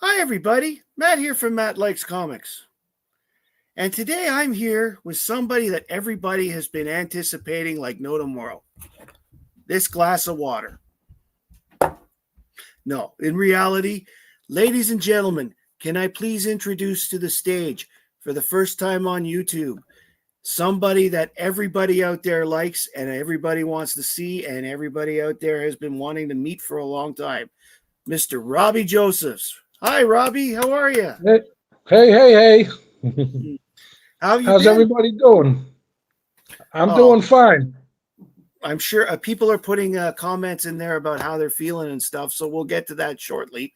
Hi, everybody. Matt here from Matt Likes Comics. And today I'm here with somebody that everybody has been anticipating like no tomorrow. This glass of water. No, in reality, ladies and gentlemen, can I please introduce to the stage for the first time on YouTube somebody that everybody out there likes and everybody wants to see and everybody out there has been wanting to meet for a long time, Mr. Robbie Josephs. Hi, Robbie. How are you? Hey. How have you How's been? everybody doing? I'm Oh, doing fine. I'm sure people are putting comments in there about how they're feeling and stuff. So we'll get to that shortly.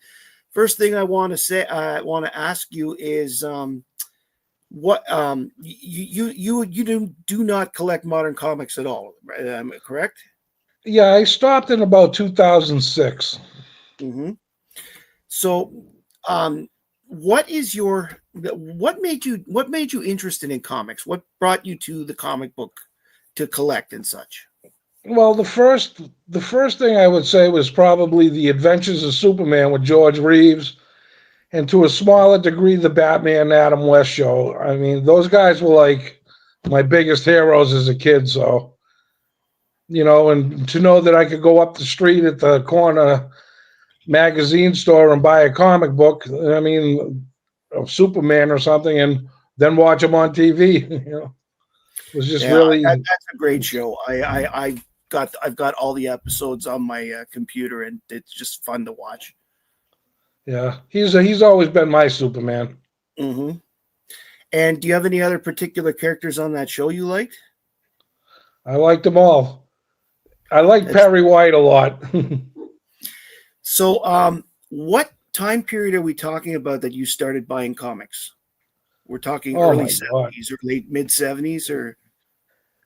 First thing I want to say, I want to ask you is, what you do not collect modern comics at all, right? Correct? Yeah, I stopped in about 2006. Mm-hmm. So, what made you interested in comics? What brought you to the comic book to collect and such? Well, the first thing I would say was probably the Adventures of Superman with George Reeves, and to a smaller degree, the Batman Adam West show. I mean, those guys were like my biggest heroes as a kid. So, and to know that I could go up the street at the corner magazine store and buy a comic book, I mean, of Superman or something, and then watch them on TV. Was just Yeah, really, that's a great show. I've got all the episodes on my computer, and it's just fun to watch. yeah. He's always been my Superman. Mm-hmm. And do you have any other particular characters on that show you liked? I liked them all. I like That's Perry White a lot. so. What time period are we talking about that you started buying comics? We're talking Oh early my God. '70s or late mid '70s, or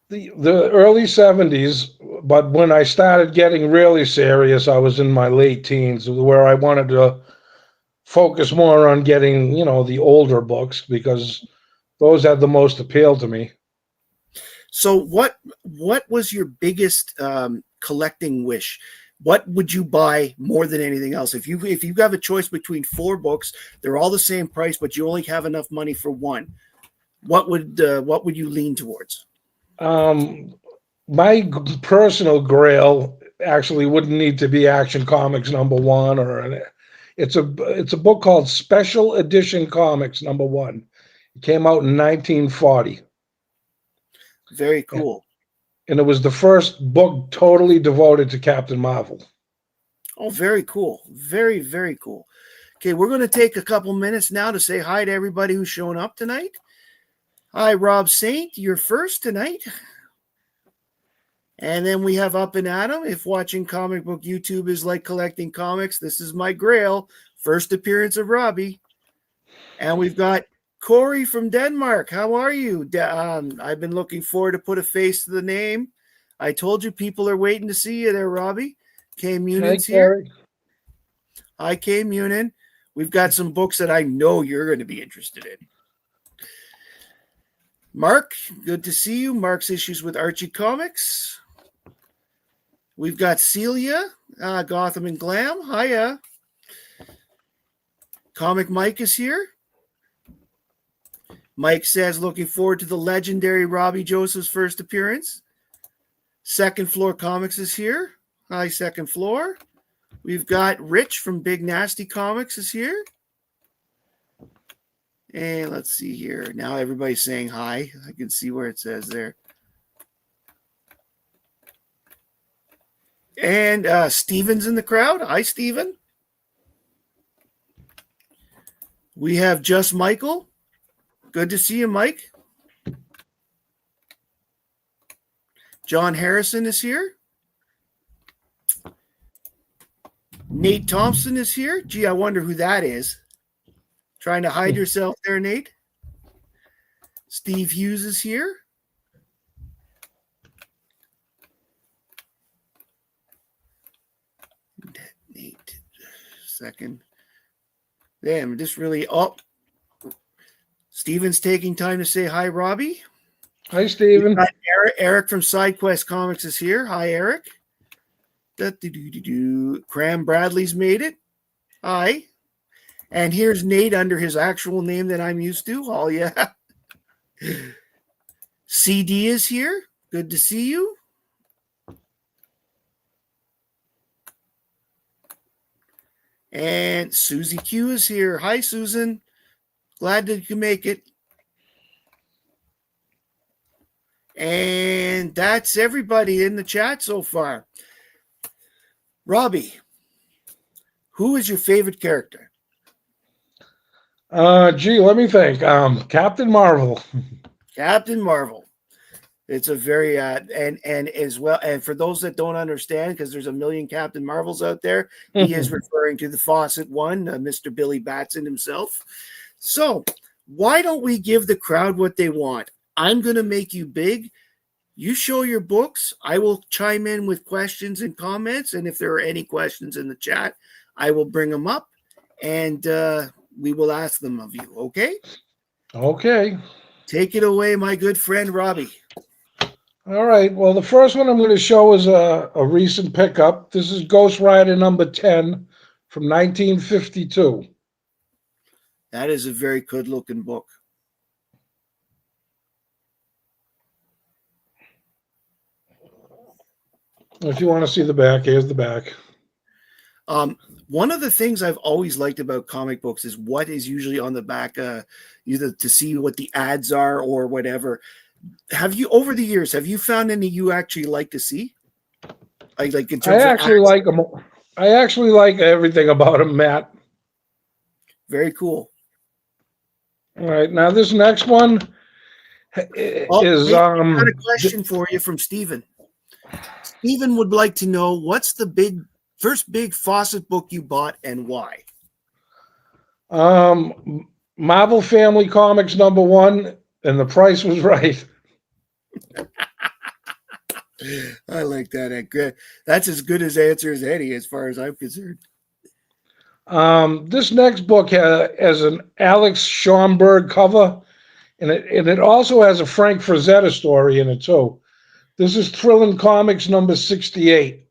The early 70s, but when I started getting really serious, I was in my late teens, where I wanted to focus more on getting, the older books because those had the most appeal to me. so. What was your biggest collecting wish? What would you buy more than anything else? If you have a choice between four books, they're all the same price, but you only have enough money for one. What would you lean towards? Um, my personal grail actually wouldn't need to be Action Comics number one it's a book called Special Edition Comics number one. It came out in 1940, Very and cool. it was the first book totally devoted to Captain Marvel. Oh, very cool. Very cool. Okay, we're going to take a couple minutes now to say hi to everybody who's shown up tonight. Hi, Rob Saint. You're first tonight. And then we have Up and Adam. If watching comic book YouTube is like collecting comics, this is my grail. First appearance of Robbie. And we've got Corey from Denmark. How are you? I've been looking forward to put a face to the name. I told you people are waiting to see you there, Robbie. K Hi, Munion's here. Gary. Hi, K Munion. We've got some books that I know you're going to be interested in. Mark, good to see you. Mark's issues with Archie Comics. We've got Celia, Gotham and Glam. Hiya. Comic Mike is here. Mike says, looking forward to the legendary Robbie Joseph's first appearance. Second Floor Comics is here. Hi, Second Floor. We've got Rich from Big Nasty Comics is here. And let's see here. Now everybody's saying hi. I can see where it says there. And Steven's in the crowd. Hi, Steven. We have Just Michael. Good to see you, Mike. John Harrison is here. Nate Thompson is here. Gee, I wonder who that is. Trying to hide yourself there, Nate. Steve Hughes is here. Nate, second. Damn, just really. Oh, Steven's taking time to say hi, Robbie. Hi, Steven. Eric from SideQuest Comics is here. Hi, Eric. Cram Bradley's made it. Hi. And here's Nate under his actual name that I'm used to. Oh, yeah. CD is here. Good to see you. And Susie Q is here. Hi, Susan. Glad that you can make it. And that's everybody in the chat so far. Robbie, who is your favorite character? Gee, let me think. Captain Marvel. Captain Marvel. It's a very and as well, and for those that don't understand, because there's a million Captain Marvels out there, he is referring to the Fawcett one, Mr. Billy Batson himself. So why don't we give the crowd what they want? I'm going to make you big. You show your books. I will chime in with questions and comments, and if there are any questions in the chat, I will bring them up, and we will ask them of you. Okay? Okay. Take it away, my good friend Robbie. All right. Well, the first one I'm going to show is a recent pickup. This is Ghost Rider number 10 from 1952. That is a very good-looking book. If you want to see the back, here's the back. One of the things I've always liked about comic books is what is usually on the back, either to see what the ads are or whatever. Have you, over the years, have you found any you actually like to see? Like in terms I actually of like them. I actually like everything about them, Matt. Very cool. All right. Now this next one is Nate, I got a question for you from Stephen. Stephen would like to know what's the first big Fawcett book you bought and why? Marvel Family Comics number 1, and the price was right. I like that. That's as good as answer as any, as far as I'm concerned. This next book has an Alex Schomburg cover, and it also has a Frank Frazetta story in it too. This is Thrillin' Comics number 68.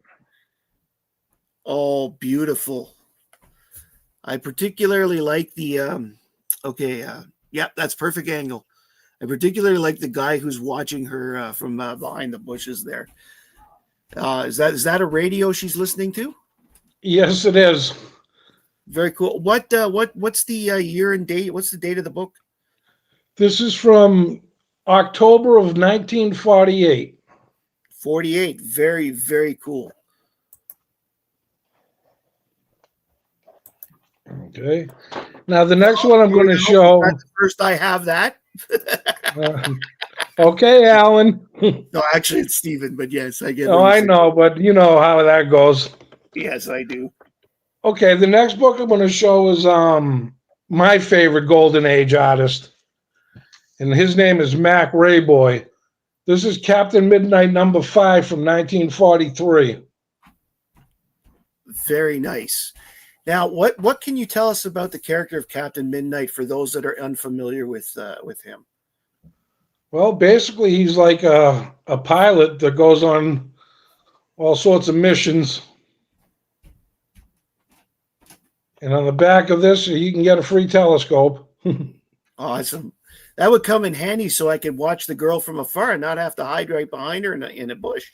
Oh, beautiful. I particularly like the yeah, that's perfect angle. I particularly like the guy who's watching her from behind the bushes there. Is that a radio she's listening to? Yes, it is. Very cool. What's the year and date? What's the date of the book? This is from October of 1948. 48. Very, very cool. Okay. Now the next one I'm going to show. That's the first I have that. Okay, Alan. No, actually it's Stephen, but yes, I get it. Oh, I know, but you know how that goes. Yes, I do. Okay, the next book I'm going to show is my favorite Golden Age artist, and his name is Mac Rayboy. This is Captain Midnight number 5 from 1943. Very nice. Now, what can you tell us about the character of Captain Midnight for those that are unfamiliar with him? Well, basically, he's like a pilot that goes on all sorts of missions. And on the back of this, you can get a free telescope. Awesome. That would come in handy so I could watch the girl from afar and not have to hide right behind her in a bush.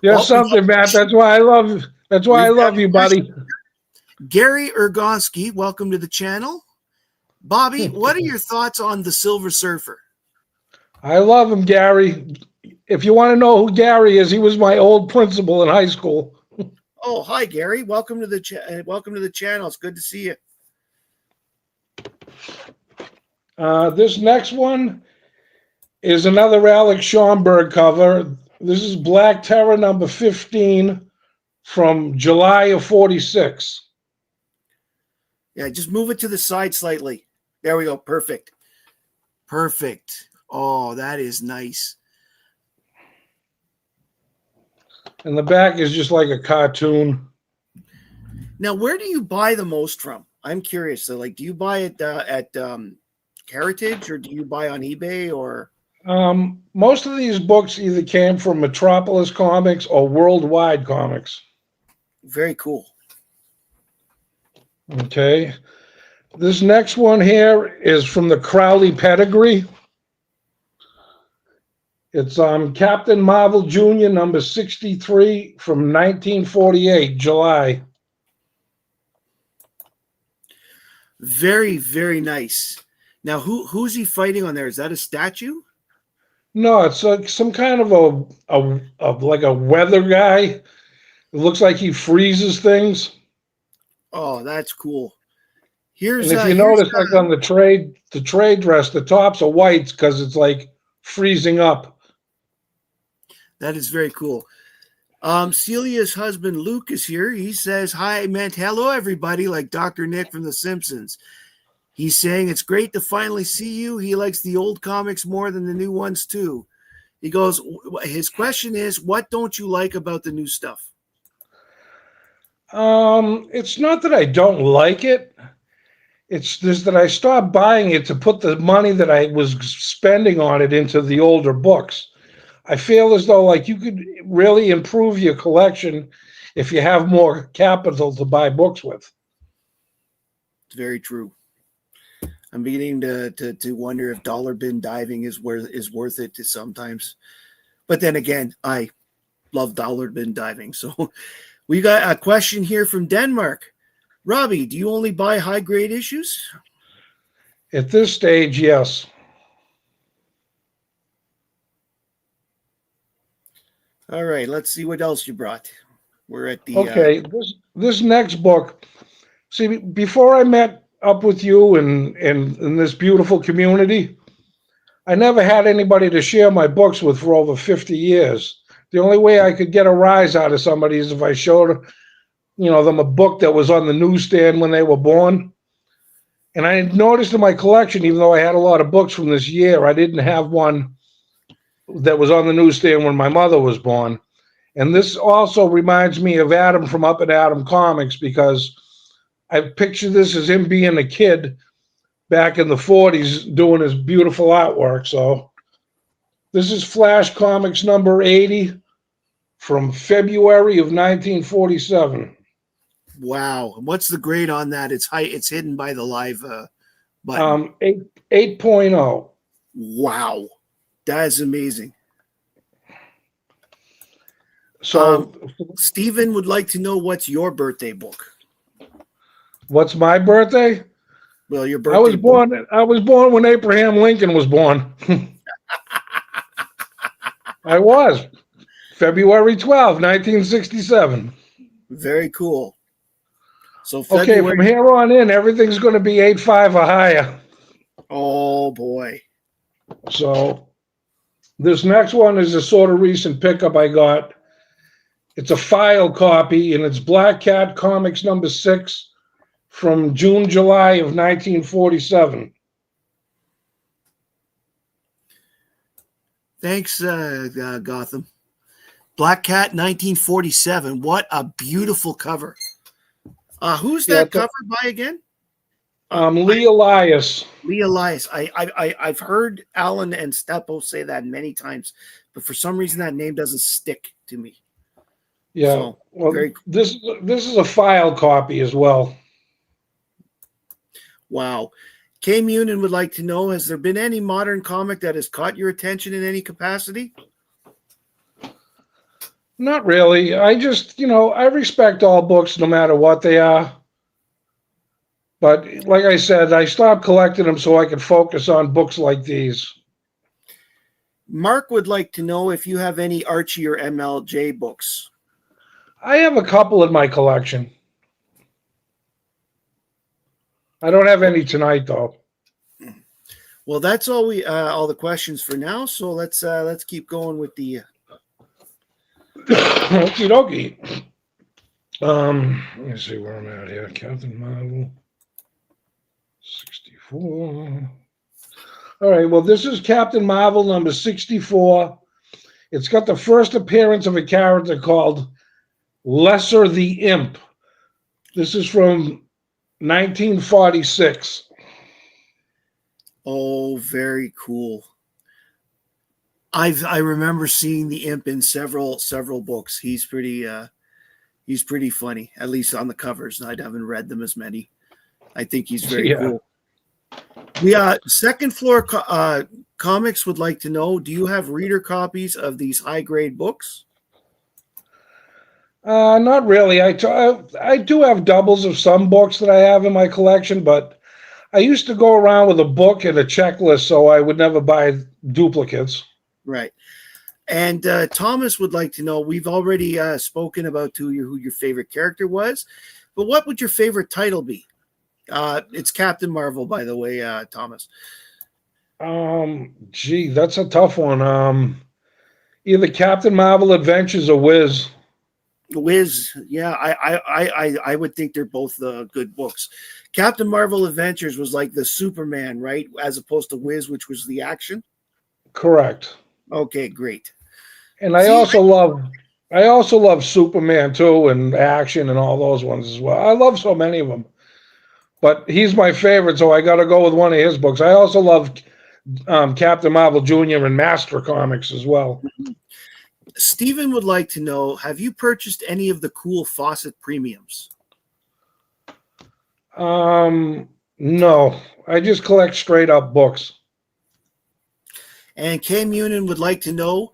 You're something, Matt. That's why I love you, buddy. Gary Ergonski, welcome to the channel. Bobby, what are your thoughts on the Silver Surfer? I love him, Gary. If you want to know who Gary is, he was my old principal in high school. Oh, hi, Gary. Welcome to the channel. It's good to see you. This next one is another Alex Schomburg cover. This is Black Terror number 15 from July of 46. Yeah, just move it to the side slightly. There we go. Perfect. Perfect. Oh, that is nice. And the back is just like a cartoon. Now, where do you buy the most from? I'm curious. So, like, do you buy it at Heritage, or do you buy on eBay, or? Most of these books either came from Metropolis Comics or Worldwide Comics. Very cool. Okay. This next one here is from the Crowley pedigree. It's Captain Marvel Jr. number 63 from 1948, July. Very, very nice. Now, who's he fighting on there? Is that a statue? No, it's like some kind of a like a weather guy. It looks like he freezes things. Oh, that's cool. And Here's if you here's notice, like on the trade dress, the tops are whites because it's like freezing up. that is very cool. Celia's husband Luke is here. He says, "Hi, meant hello, everybody," like Dr. Nick from The Simpsons. He's saying it's great to finally see you. He likes the old comics more than the new ones too. He goes, his question is, what don't you like about the new stuff? It's not that I don't like it. It's just that I stopped buying it to put the money that I was spending on it into the older books. I feel as though like you could really improve your collection if you have more capital to buy books with. It's very true. I'm beginning to wonder if dollar bin diving is worth it to sometimes. But then again, I love dollar bin diving. So we got a question here from Denmark. Robbie, do you only buy high grade issues? At this stage, yes. All right, let's see what else you brought. We're at the Okay, this next book. See, before I met up with you and in this beautiful community, I never had anybody to share my books with for over 50 years. The only way I could get a rise out of somebody is if I showed, them a book that was on the newsstand when they were born. And I noticed in my collection, even though I had a lot of books from this year, I didn't have one that was on the newsstand when my mother was born. And this also reminds me of Adam from Up and Adam Comics because I picture this as him being a kid back in the 40s doing his beautiful artwork. So this is Flash Comics number 80 from February of 1947. wow. What's the grade on that? It's hidden by the live button. 8.0. Wow. That is amazing. So Stephen would like to know what's your birthday book. what's my birthday? Well, your I was birthday book. born. I was born when Abraham Lincoln was born. I was February 12th, 1967. Very cool. So Okay, from February. here on in, everything's going to be 8.5 or higher. Oh boy. So this next one is a sort of recent pickup I got. It's a file copy, and it's Black Cat Comics number 6 from June, July of 1947. Thanks, Gotham. Black Cat 1947. What a beautiful cover. Who's Yeah, that cover by again? Lee Elias. Lee Elias. I've heard Alan and Steppo say that many times, but for some reason that name doesn't stick to me. Yeah. So, Well, very cool. this is a file copy as well. Wow. K Munin would like to know, has there been any modern comic that has caught your attention in any capacity? Not really. I just, I respect all books no matter what they are. But like I said, I stopped collecting them so I could focus on books like these. Mark would like to know if you have any Archie or MLJ books. I have a couple in my collection. I don't have any tonight though. Well, that's all the questions for now. So let's keep going with the. Okie dokie. Let me see where I'm at here. Captain Marvel 64. All right. Well, this is Captain Marvel number 64. It's got the first appearance of a character called Lesser the Imp. This is from 1946. Oh, very cool. I remember seeing the Imp in several books. He's pretty He's pretty funny, at least on the covers. I haven't read them as many. I think he's very Yeah. cool. The Second Floor Comics would like to know, do you have reader copies of these high-grade books? Not really. I do have doubles of some books that I have in my collection, but I used to go around with a book and a checklist, so I would never buy duplicates. Right. And Thomas would like to know, we've already spoken about who your favorite character was, but what would your favorite title be? It's Captain Marvel, by the way, Thomas. Gee, that's a tough one. Either Captain Marvel Adventures or Wiz. Wiz, yeah, I would think they're both good books. Captain Marvel Adventures was like the Superman, right? As opposed to Wiz, which was the action. Correct. Okay, great. And I also love Superman too, and action and all those ones as well. I love so many of them, but he's my favorite, so I got to go with one of his books. I also love Captain Marvel Jr. and Master Comics as well. Stephen would like to know, have you purchased any of the cool Fawcett premiums? No, I just collect straight up books. And Kay Munin would like to know,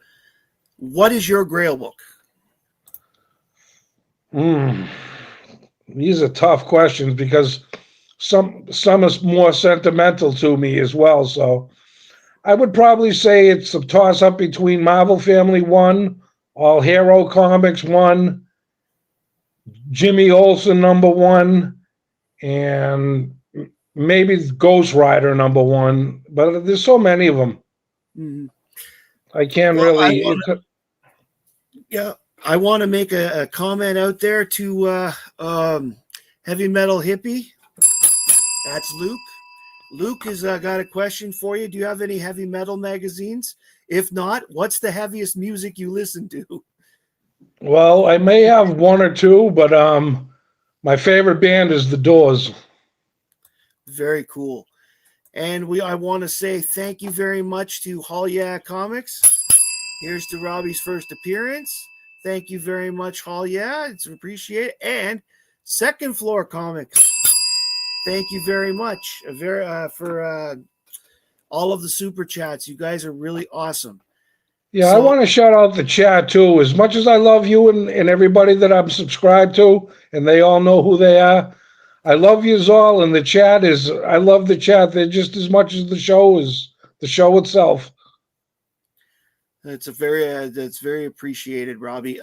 what is your Grail book? These are tough questions because some is more sentimental to me as well. So I would probably say it's a toss up between Marvel Family 1, All Hero Comics 1, Jimmy Olsen #1, and maybe Ghost Rider #1. But there's so many of them. Mm-hmm. I can't really. I want to make a comment out there to Heavy Metal Hippie. That's Luke. Luke has got a question for you. Do you have any heavy metal magazines? If not, what's the heaviest music you listen to? Well, I may have one or two, but my favorite band is The Doors. Very cool. And I want to say thank you very much to Hall Yeah Comics. Here's to Robbie's first appearance. Thank you very much, Hall Yeah. It's appreciated. And Second Floor Comics. Thank you very much for all of the super chats. You guys are really awesome. Yeah, I want to shout out the chat too. As much as I love you and everybody that I'm subscribed to, and they all know who they are, I love you all. And I love the chat. They're just as much as the show itself. That's very appreciated, Robbie.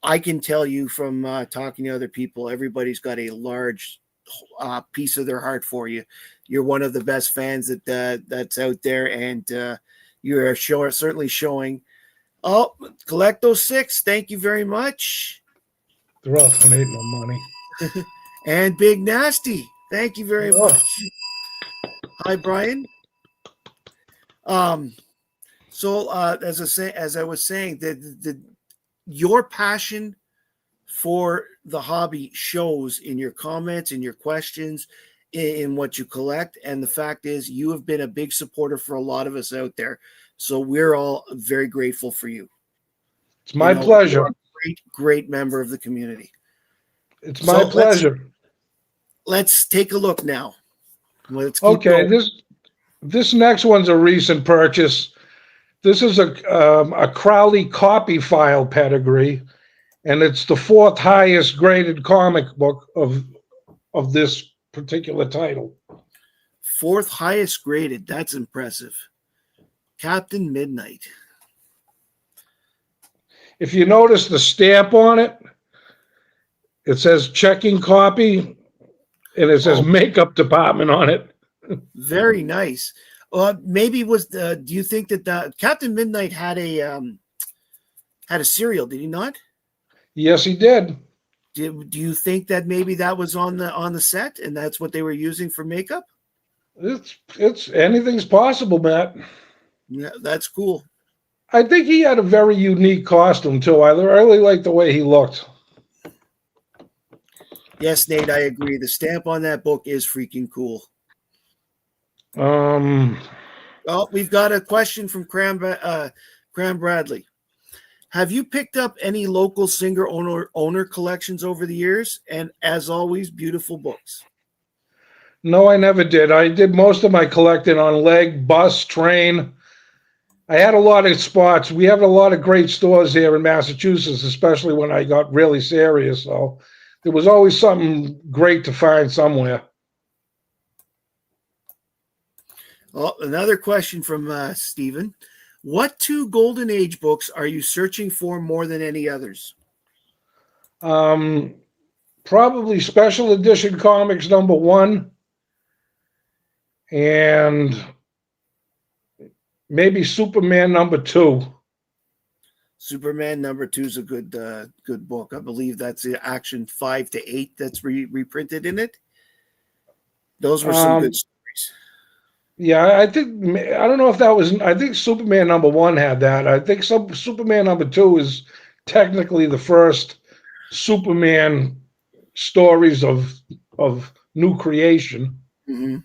I can tell you from talking to other people, everybody's got a large piece of their heart for you. You're one of the best fans that's out there, and you are certainly showing. Oh, Collecto 6, thank you very much. They're all donating no money. And Big Nasty, thank you very much. Hi, Brian. So as I was saying, your passion for the hobby shows in your comments, in your questions, in what you collect. And the fact is, you have been a big supporter for a lot of us out there. So we're all very grateful for you. It's my pleasure. You're a great member of the community. It's my pleasure. Let's take a look now. Let's keep okay. going. This next one's a recent purchase. This is a Crowley copy file pedigree, and it's the 4th highest graded comic book of this particular title. 4th highest graded. That's impressive. Captain Midnight. If you notice the stamp on it, it says checking copy, and it says makeup department on it. Very nice. Maybe do you think that Captain Midnight had a cereal? Did he not? Yes, he did. Do you think that maybe that was on the set and that's what they were using for makeup? It's anything's possible, Matt. Yeah, that's cool. I think he had a very unique costume too. I really like the way he looked. Yes, Nate, I agree. The stamp on that book is freaking cool. Oh, we've got a question from Cram Bradley. Have you picked up any local singer owner collections over the years? And as always, beautiful books. No, I never did. I did most of my collecting on leg, bus, train. I had a lot of spots. We have a lot of great stores here in Massachusetts, especially when I got really serious. So there was always something great to find somewhere. Well, another question from Stephen. What two Golden Age books are you searching for more than any others? Um, Probably Special Edition Comics #1 and maybe Superman #2. Superman #2 is a good book. I believe that's the Action 5 to 8 that's reprinted in it. Those were some good stories. Yeah, I don't know if that was. I think Superman #1 had that. I think Superman #2 is technically the first Superman stories of new creation. Mm-hmm.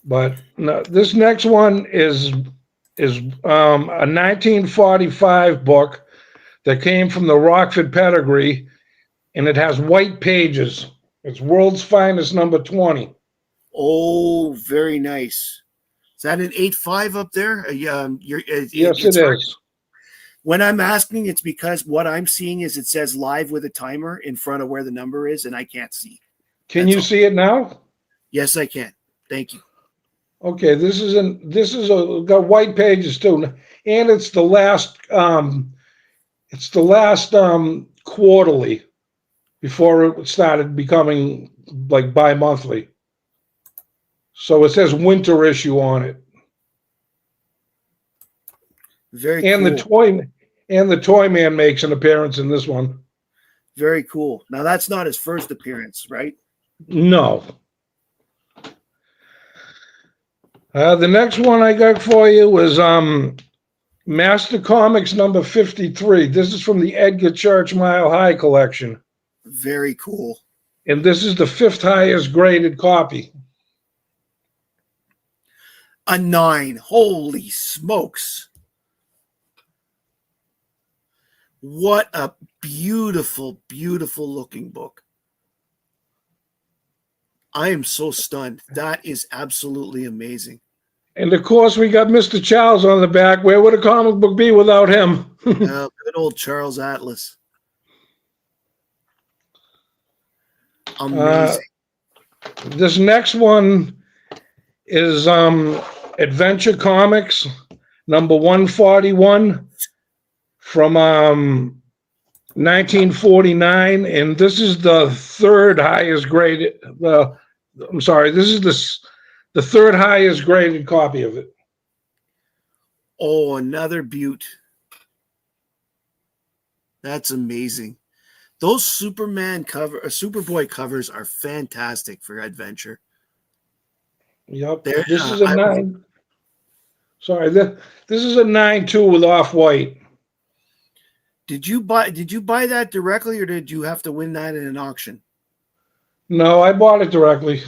But no, this next one is a 1945 book that came from the Rockford pedigree, and it has white pages. It's World's Finest #20. Oh, very nice. Is that an 8.5 up there? Yes, It's it hard. is. When I'm asking, it's because what I'm seeing is it says live with a timer in front of where the number is, and I can't see. Can That's you all. see it now? Yes, I can. Thank you. Okay, got white pages too, and it's the last quarterly before it started becoming like bi-monthly. So it says winter issue on it, Very and cool. the toy man makes an appearance in this one. Very cool. Now that's not his first appearance, right? No. The next one I got for you was Master Comics #53. This is from the Edgar Church Mile High collection. Very cool. And this is the 5th highest graded copy. A 9. Holy smokes. What a beautiful, beautiful looking book. I am so stunned. That is absolutely amazing. And of course, we got Mr. Charles on the back. Where would a comic book be without him? Good old Charles Atlas. Amazing. This next one is Adventure Comics #141 from 1949, and this is the third highest graded. I'm sorry, this is the third highest graded copy of it. Oh, another beaut. That's amazing. Those Superboy covers are fantastic for Adventure. Yep. This is a 9. Sorry, this is a 9.2 with off-white. Did you buy that directly, or did you have to win that in an auction? No, I bought it directly.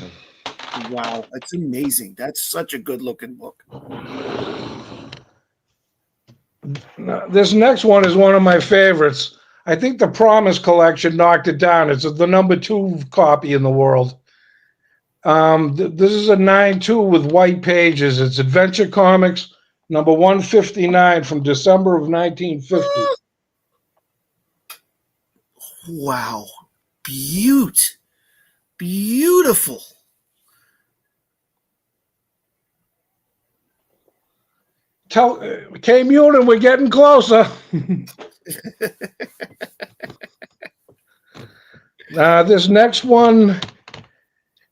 Wow, that's amazing. That's such a good looking book. Now, this next one is one of my favorites. I think the Promise collection knocked it down. It's the #2 copy in the world. This is a 9.2 with white pages. It's Adventure Comics #159 from December of 1950. Wow, beautiful. Tell K Munin, we're getting closer. This next one,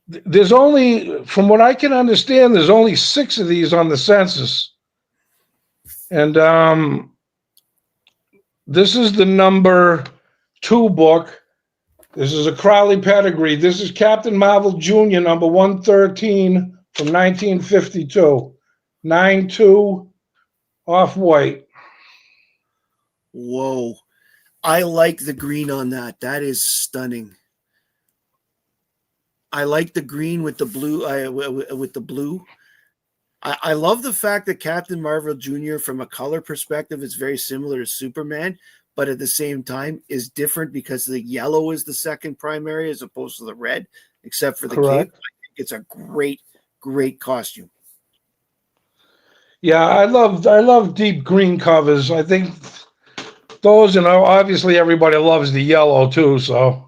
there's only, from what I can understand, there's only 6 of these on the census. And this is the #2 book. This is a Crowley pedigree. This is Captain Marvel Jr. #113 from 1952. 9.2 off-white. Whoa. I like the green on that. That is stunning. I like the green with the blue. I love the fact that Captain Marvel Jr. from a color perspective is very similar to Superman, but at the same time is different because the yellow is the second primary as opposed to the red, except for the cape. Correct. I think it's a great costume. Yeah, I love deep green covers. I think those, and obviously everybody loves the yellow too. So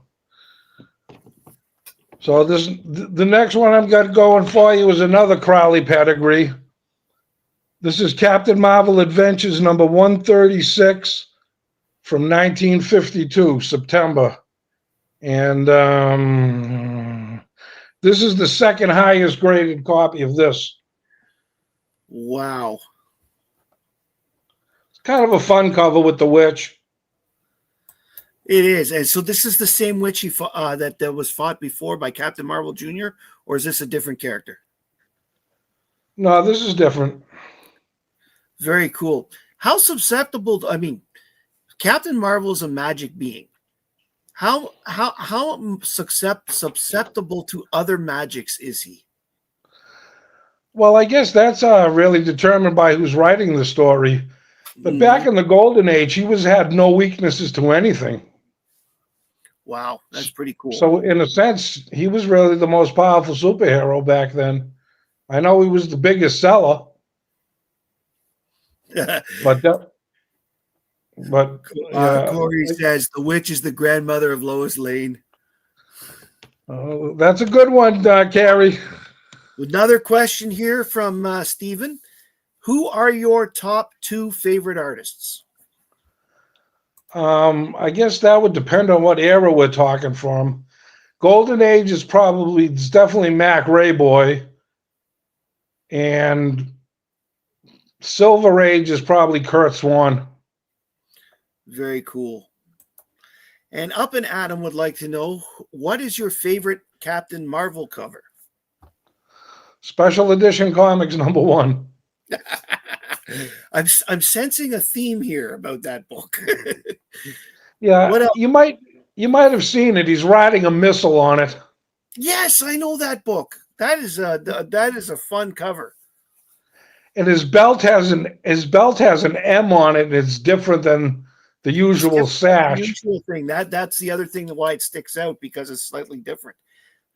the next one I've got going for you is another Crowley pedigree. This is Captain Marvel Adventures number 136 from 1952, September. And this is the second highest graded copy of this. Wow. It's kind of a fun cover with the witch. It is. And so this is the same witch that was fought before by Captain Marvel Jr., or is this a different character? No, this is different. Very cool. How susceptible, I mean, Captain Marvel is a magic being. How susceptible to other magics is he? Well, I guess that's really determined by who's writing the story. But back Mhm. in the Golden Age, he had no weaknesses to anything. Wow, that's pretty cool. So, in a sense, he was really the most powerful superhero back then. I know he was the biggest seller, but Corey says the witch is the grandmother of Lois Lane. that's a good one, Carrie. Another question here from Stephen. Who are your top two favorite artists? I guess that would depend on what era we're talking from. Golden Age is it's definitely Mac Rayboy, and Silver Age is probably Kurt Swan. Very cool. And Up and Adam would like to know, what is your favorite Captain Marvel cover? Special Edition Comics number 1. I'm sensing a theme here about that book. Yeah, What else? you might have seen it. He's riding a missile on it. Yes, I know that book. That is a fun cover. And his belt has an M on it, and it's different than the usual sash. The usual thing. That's the other thing why it sticks out, because it's slightly different.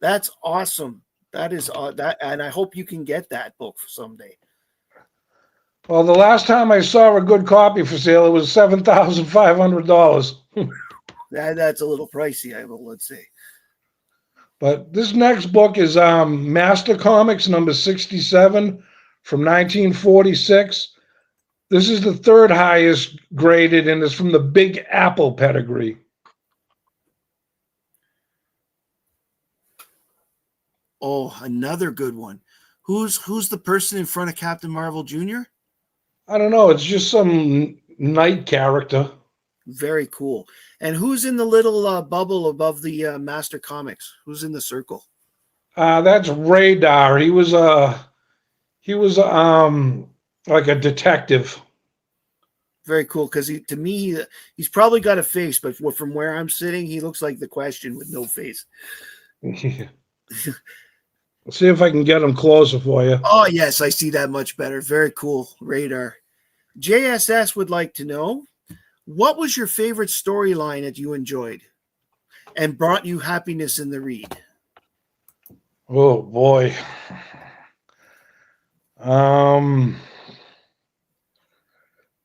That's awesome. That is that, and I hope you can get that book someday. Well, the last time I saw a good copy for sale, it was $7,500. That's a little pricey, I will let's say. But this next book is Master Comics number 67 from 1946. This is the third highest graded, and it's from the Big Apple pedigree. Oh, another good one. Who's the person in front of Captain Marvel Jr.? I don't know. It's just some knight character. Very cool. And who's in the little bubble above the Master Comics? Who's in the circle? That's Radar. He was like a detective. Very cool, because to me, he's probably got a face, but from where I'm sitting, he looks like the Question with no face. Yeah. Let's see if I can get him closer for you. Oh, yes, I see that much better. Very cool. Radar. JSS would like to know, what was your favorite storyline that you enjoyed and brought you happiness in the read? Oh, boy.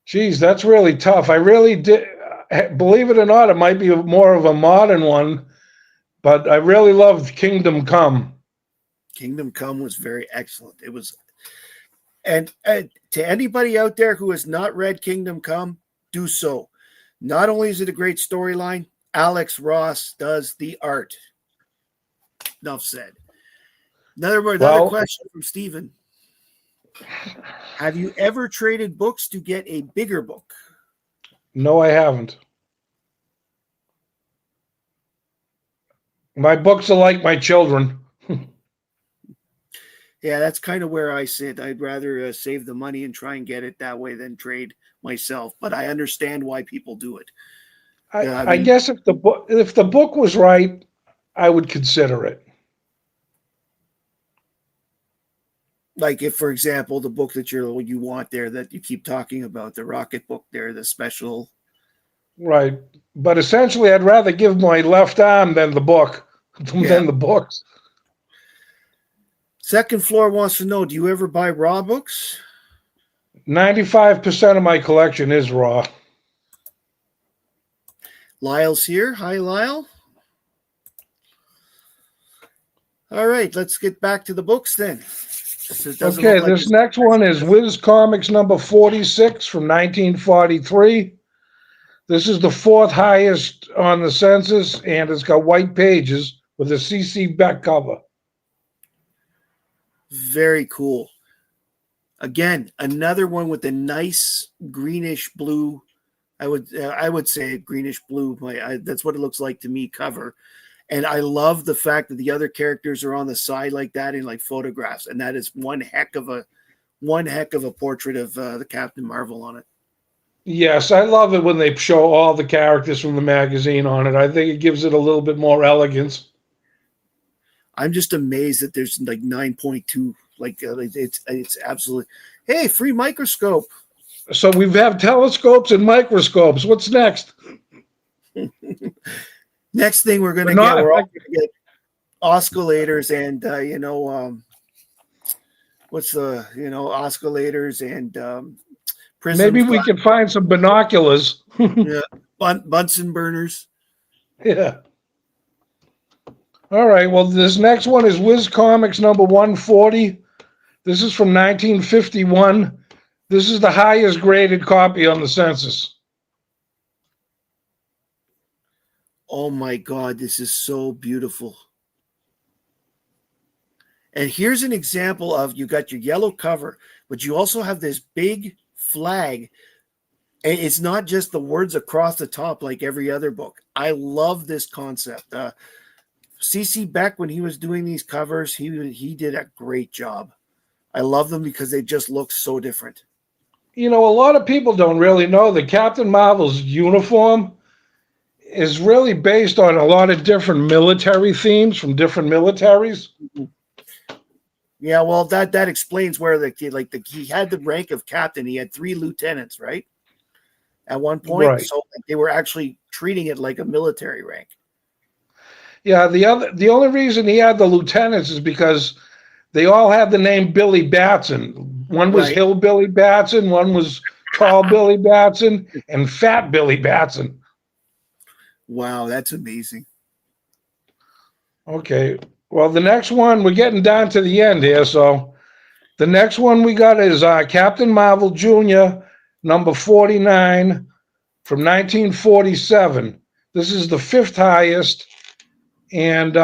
Geez, that's really tough. I really did. Believe it or not, it might be more of a modern one, but I really loved Kingdom Come. Kingdom Come was very excellent. It was, and to anybody out there who has not read Kingdom Come, do so. Not only is it a great storyline, Alex Ross does the art. Enough said. Another question from Stephen. Have you ever traded books to get a bigger book? No, I haven't. My books are like my children. Yeah, that's kind of where I sit. I'd rather save the money and try and get it that way than trade myself. But I understand why people do it. I guess if the book was right, I would consider it. Like if, for example, the book that you want there that you keep talking about, the Rocket book there, the special. Right. But essentially, I'd rather give my left arm than the book, Yeah. than the books. Second floor wants to know, do you ever buy raw books? 95% of my collection is raw. Lyle's here. Hi, Lyle. All right, let's get back to the books then. It doesn't Okay, look like this it's next one is Whiz Comics number 46 from 1943. This is the fourth highest on the census, and it's got white pages with a C.C. Beck cover. very cool. Again, another one with a nice greenish blue. I would say greenish blue. That's what it looks like to me. Cover, and I love the fact that the other characters are on the side like that in like photographs, and that is one heck of a portrait of the Captain Marvel on it. Yes, I love it when they show all the characters from the magazine on it. I think it gives it a little bit more elegance. I'm just amazed that there's like 9.2. Like it's absolutely. Hey, free microscope. So we have telescopes and microscopes. What's next? Next thing we're We're not. all gonna get oscillators and what's the oscillators and prisms. Maybe we can find some binoculars. Yeah, Bunsen burners. Yeah. All right. Well, this next one is Whiz Comics number 140. This is from 1951. This is the highest graded copy on the census. Oh my God, this is so beautiful. And here's an example of, you got your yellow cover, but you also have this big flag. And it's not just the words across the top like every other book. I love this concept. C.C. Beck, when he was doing these covers, he did a great job. I love them because they just look so different. You know, a lot of people don't really know that Captain Marvel's uniform is really based on a lot of different military themes from different militaries. Yeah, well, that explains where he had the rank of captain. He had 3 lieutenants, right? At one point, Right. so they were actually treating it like a military rank. Yeah, the only reason he had the lieutenants is because they all had the name Billy Batson. One was Right. Hillbilly Batson, one was Tall Billy Batson, and Fat Billy Batson. Wow, that's amazing. Okay. Well, the next one, we're getting down to the end here. So the next one we got is Captain Marvel Jr., number 49 from 1947. This is the 5th highest. And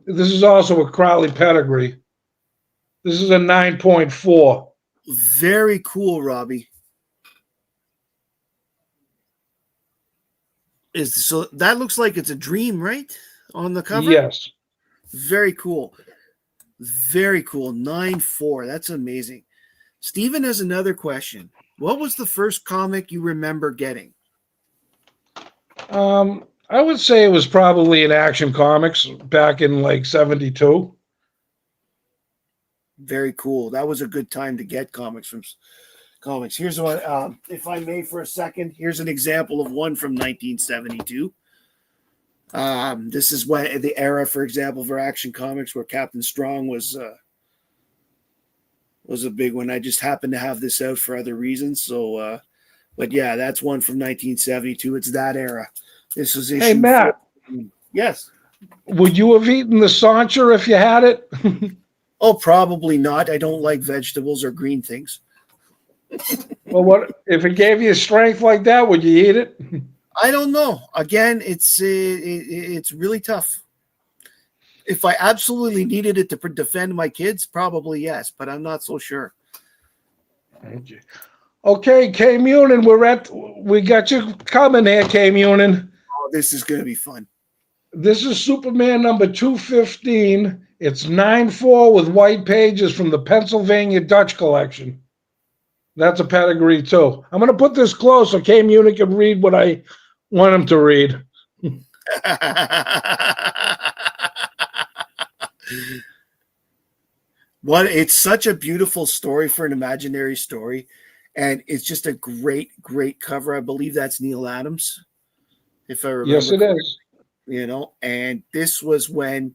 this is also a Crowley pedigree. This is a 9.4. Very cool, Robbie. So that looks like it's a dream, right? On the cover? Yes. Very cool. Very cool. 9.4. That's amazing. Steven has another question. What was the first comic you remember getting? I would say it was probably in Action Comics back in like 72. Very cool. That was a good time to get comics from comics. Here's what, if I may, for a second, here's an example of one from 1972. This is when the era, for example, for Action Comics, where Captain Strong was a big one. I just happened to have this out for other reasons. So, but yeah, that's one from 1972. It's that era. This was issue. Hey, Matt. 14. Yes. Would you have eaten the Sancha if you had it? Oh, probably not. I don't like vegetables or green things. Well, what if it gave you strength like that? Would you eat it? I don't know. Again, it's really tough. If I absolutely needed it to defend my kids, probably yes, but I'm not so sure. Okay, K Munin, we got you coming here, K Munin. Oh, this is going to be fun. This is Superman number 215. It's 9.4 with white pages from the Pennsylvania Dutch collection. That's a pedigree too. I'm going to put this close so K Munin can read what I want him to read. What it's such a beautiful story for an imaginary story, and it's just a great, great cover. I believe that's Neil Adams, if I Yes, remember it correctly. is. And this was when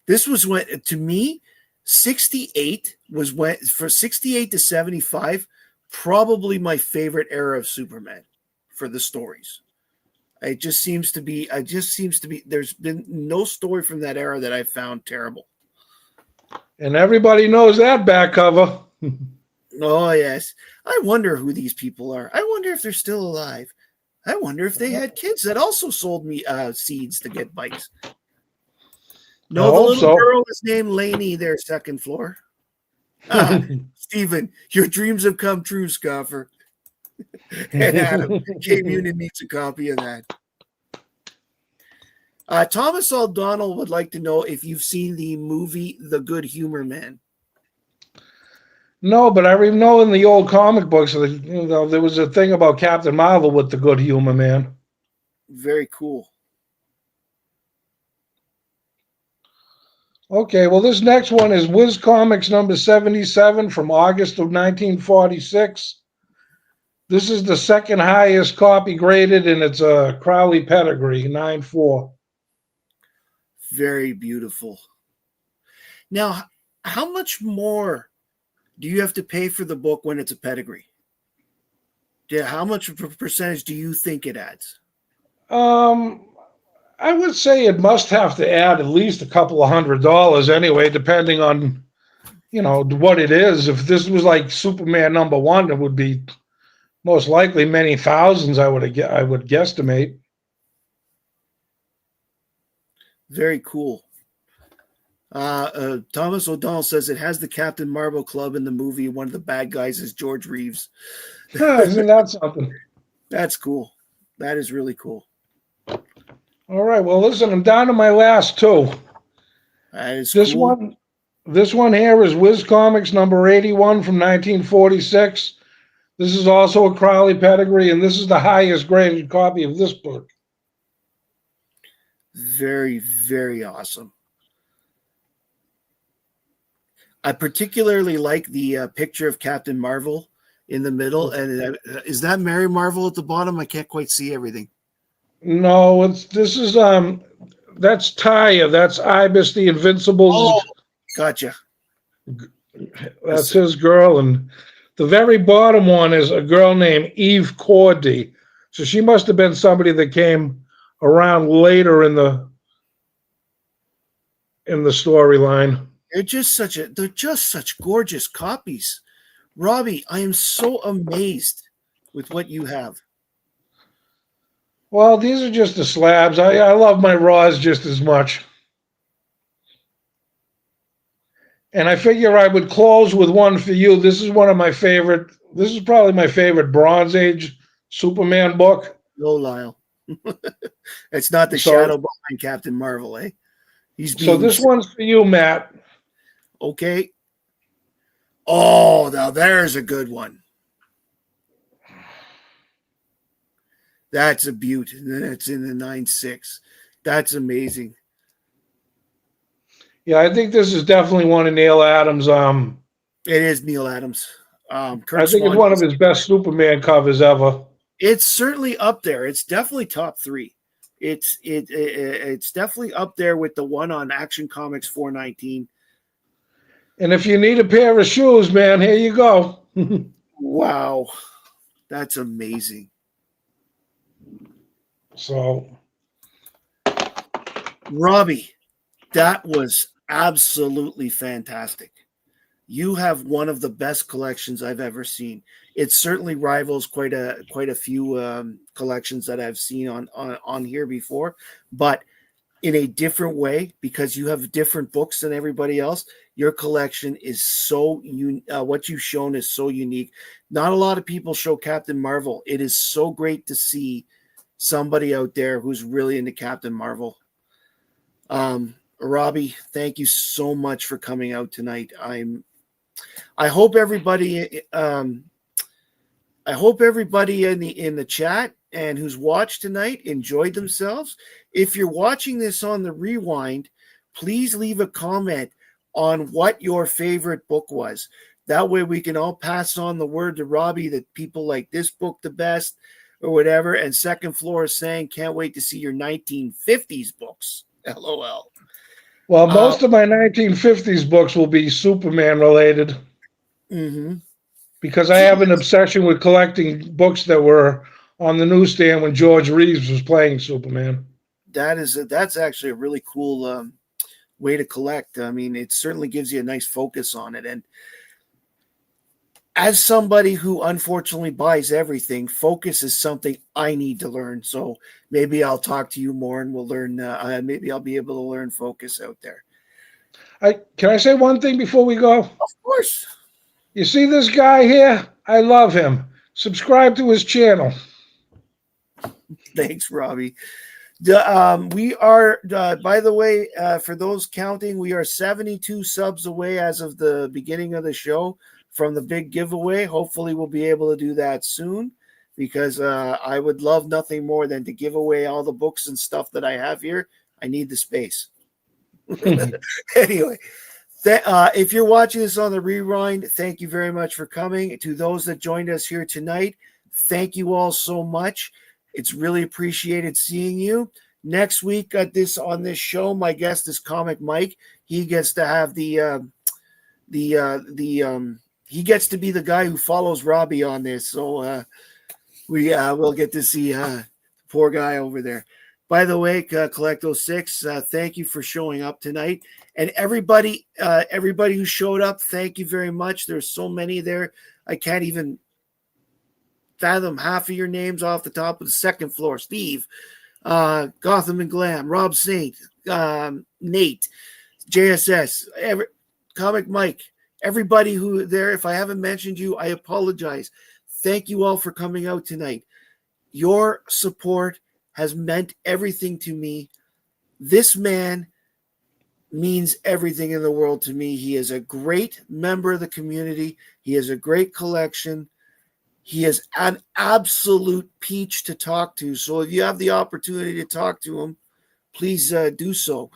to me 68 was when for 68 to 75 probably my favorite era of Superman for the stories. It just seems to be there's been no story from that era that I found terrible. And everybody knows that back cover. Oh yes. I wonder who these people are. I wonder if they're still alive. I wonder if they had kids that also sold me seeds to get bites. I No, the hope little so. girl is named Lainey there, second floor. Ah, Stephen, your dreams have come true, Scoffer. And Adam, K Munin needs a copy of that. Thomas O'Donnell would like to know if you've seen the movie The Good Humor Man. No, but I know in the old comic books, there was a thing about Captain Marvel with the good humor, man. Very cool. Okay, well, this next one is Wiz Comics number 77 from August of 1946. This is the second highest copy graded, and it's a Crowley pedigree, 9.4. Very beautiful. Now, how much more do you have to pay for the book when it's a pedigree? Yeah, how much percentage do you think it adds? Um, I would say it must have to add at least a couple of $100 anyway, depending on what it is. If this was like Superman number one, it would be most likely many thousands. I would guesstimate. Very cool. Thomas O'Donnell says it has the Captain Marvel Club in the movie. One of the bad guys is George Reeves. Isn't that something? That's cool. That is really cool. All right. Well, listen, I'm down to my last two. That is This cool. this one here is Wiz Comics number 81 from 1946. This is also a Crowley pedigree, and this is the highest graded copy of this book. Very, very awesome. I particularly like the picture of Captain Marvel in the middle. And is that Mary Marvel at the bottom? I can't quite see everything. No, that's Taya. That's Ibis the Invincible's. Oh, gotcha. That's his girl, and the very bottom one is a girl named Eve Cordy. So she must have been somebody that came around later in the storyline. They're just such gorgeous copies. Robbie, I am so amazed with what you have. Well, these are just the slabs. I love my raws just as much. And I figure I would close with one for you. This is one of my favorite. This is probably my favorite Bronze Age Superman book. No, Lyle. It's not the shadow behind Captain Marvel, eh? So this one's for you, Matt. Okay. Oh, now there's a good one. That's a beaut. That's in the 9.6. That's amazing. Yeah, I think this is definitely one of Neil Adams. It is Neil Adams. I think it's one of his best Superman covers ever. It's certainly up there. It's definitely top 3. It's definitely up there with the one on Action Comics 419. And if you need a pair of shoes, man, here you go. Wow. That's amazing. So, Robbie, that was absolutely fantastic. You have one of the best collections I've ever seen. It certainly rivals quite a few collections that I've seen on here before, but in a different way because you have different books than everybody else. Your collection is so what you've shown is so unique. Not a lot of people show Captain Marvel. It is so great to see somebody out there who's really into Captain Marvel. Robbie, thank you so much for coming out tonight. I hope everybody in the chat and who's watched tonight enjoyed themselves. If you're watching this on the rewind, please leave a comment. on what your favorite book was. That way we can all pass on the word to Robbie that people like this book the best or whatever. And Second Floor is saying, can't wait to see your 1950s books. LOL. Well, most of my 1950s books will be Superman related Mm-hmm. because I have an obsession with collecting books that were on the newsstand when George Reeves was playing Superman. That's actually a really cool way to collect. I mean, it certainly gives you a nice focus on it. And as somebody who unfortunately buys everything, focus is something I need to learn. So maybe I'll talk to you more and we'll learn. Maybe I'll be able to learn focus out there. Can I say one thing before we go? Of course. You see this guy here? I love him. Subscribe to his channel. Thanks, Robbie. We are, by the way, for those counting, we are 72 subs away as of the beginning of the show from the big giveaway. Hopefully we'll be able to do that soon because I would love nothing more than to give away all the books and stuff that I have here. I need the space. Anyway, if you're watching this on the rewind, thank you very much for coming. To those that joined us here tonight, thank you all so much. It's really appreciated seeing you. Next week on this show, my guest is Comic Mike. He gets to have he gets to be the guy who follows Robbie on this. So we'll get to see poor guy over there. By the way, Collecto6, thank you for showing up tonight. And everybody who showed up, thank you very much. There's so many there. I can't even fathom half of your names off the top of the Second Floor. Steve, Gotham and Glam, Rob Saint, Nate, JSS, Comic Mike, everybody who there. If I haven't mentioned you, I apologize. Thank you all for coming out tonight. Your support has meant everything to me. This man means everything in the world to me. He is a great member of the community. He has a great collection. He is an absolute peach to talk to. So if you have the opportunity to talk to him, please do so.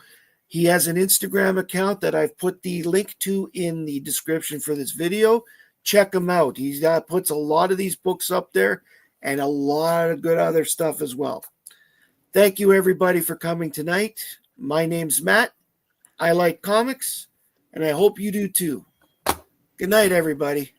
He has an Instagram account that I've put the link to in the description for this video. Check him out. He puts a lot of these books up there and a lot of good other stuff as well. Thank you, everybody, for coming tonight. My name's Matt. I like comics, and I hope you do too. Good night, everybody.